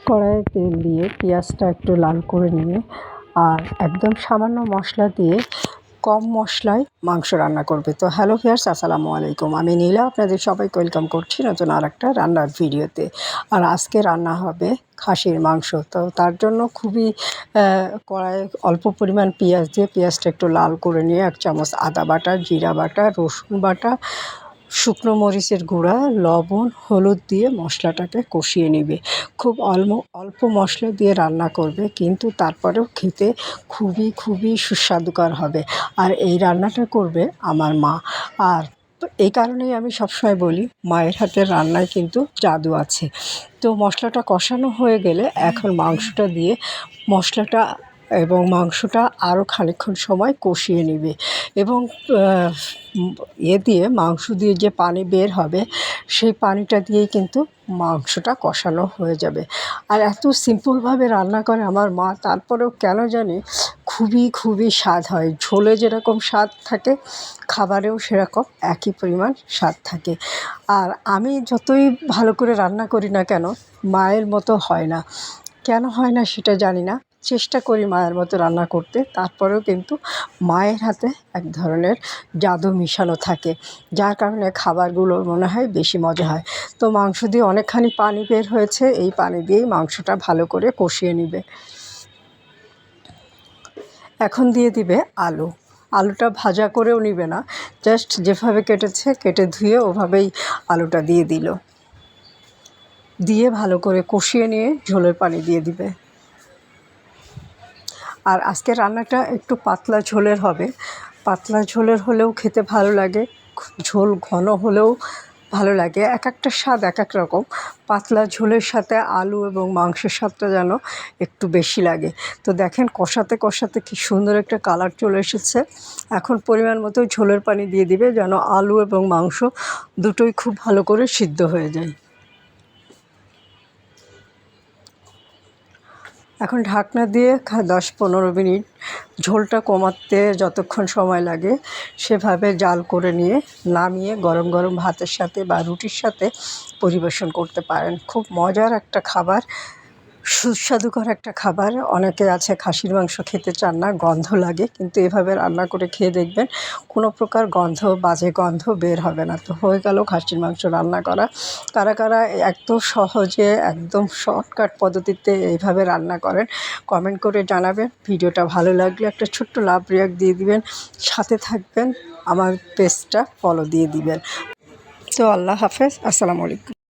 কড়াইয়ে তেল দিয়ে পেঁয়াজটা একটু লাল করে নিয়ে আর একদম সামান্য মশলা দিয়ে কম মশলায় মাংস রান্না করবে। তো হ্যালো ভিউয়ার্স, আসসালামু আলাইকুম। আমি নীলা আপনাদের সবাইকে ওয়েলকাম করছি নতুন আরেকটা রান্নার ভিডিওতে। আর আজকে রান্না হবে খাসির মাংস। তো তার জন্য খুবই কড়াইয়ে অল্প পরিমাণ পেঁয়াজ দিয়ে পেঁয়াজটা একটু লাল করে নিয়ে 1 চামচ আদা বাটা, জিরা বাটা, রসুন বাটা, শুকনো মরিচের গুঁড়া, লবণ, হলুদ দিয়ে মশলাটাকে কষিয়ে নেবে। খুব অল্প মশলা দিয়ে রান্না করবে, কিন্তু তারপরেও খেতে খুবই সুস্বাদুকর হবে। আর এই রান্নাটা করবে আমার মা। আর এই কারণেই আমি সবসময় বলি, মায়ের হাতের রান্নায় কিন্তু জাদু আছে। তো মশলাটা কষানো হয়ে গেলে এখন মাংসটা দিয়ে মশলাটা এবং মাংসটা আরও খানিকক্ষণ সময় কষিয়ে নেবে এবং মাংস দিয়ে যে পানি বের হবে সেই পানিটা দিয়েই কিন্তু মাংসটা কষানো হয়ে যাবে। আর এত সিম্পলভাবে রান্না করে আমার মা, তারপরেও কেন জানি খুবই স্বাদ হয়। ঝোলে যেরকম স্বাদ থাকে, খাবারেও সেরকম একই পরিমাণ স্বাদ থাকে। আর আমি যতই ভালো করে রান্না করি না কেন, মায়ের মতো হয় না। কেন হয় না সেটা জানি না। চেষ্টা করি মায়ের মতো রান্না করতে, তারপরেও কিন্তু মায়ের হাতে এক ধরনের জাদু মিশানো থাকে, যার কারণে খাবারগুলো মনে হয় বেশি মজা হয়। তো মাংস দিয়ে অনেকখানি পানি বের হয়েছে, এই পানি দিয়েই মাংসটা ভালো করে কষিয়ে নেবে। এখন দিয়ে দিবে আলু। আলুটা ভাজা করেও নিবে না, জাস্ট যেভাবে কেটে ধুয়ে ওভাবেই আলুটা দিয়ে দিল। দিয়ে ভালো করে কষিয়ে নিয়ে ঝোলের পানি দিয়ে দিবে। আর আজকের রান্নাটা একটু পাতলা ঝোলের হবে। পাতলা ঝোলের হলেও খেতে ভালো লাগে, ঝোল ঘন হলেও ভালো লাগে। একটা স্বাদ এক রকম। পাতলা ঝোলের সাথে আলু এবং মাংসের স্বাদটা যেন একটু বেশি লাগে। তো দেখেন, কষাতে কি সুন্দর একটা কালার চলে এসেছে। এখন পরিমাণ মতো ঝোলের পানি দিয়ে দিবে, যেন আলু এবং মাংস দুটোই খুব ভালো করে সিদ্ধ হয়ে যায়। এখন ঢাকনা দিয়ে 10-15 মিনিট ঝোলটা কমাতে যতক্ষণ সময় লাগে সেভাবে জাল করে নিয়ে নামিয়ে গরম ভাতের সাথে বা রুটির সাথে পরিবেশন করতে পারেন। খুব মজার একটা খাবার, সুস্বাদুকর একটা খাবার। অনেকে আছে খাসির মাংস খেতে চান না, গন্ধ লাগে, কিন্তু এভাবে রান্না করে খেয়ে দেখবেন কোনো প্রকার বাজে গন্ধ বের হবে না। তো হয়ে গেল খাসির মাংস রান্না করা। কারা এত সহজে একদম শর্টকাট পদ্ধতিতে এইভাবে রান্না করেন কমেন্ট করে জানাবেন। ভিডিওটা ভালো লাগলে একটা ছোট্ট লাভ রিয়াক্ট দিয়ে দিবেন, সাথে থাকবেন, আমার পেজটা ফলো দিয়ে দিবেন। তো আল্লাহ হাফেজ, আসসালামু আলাইকুম।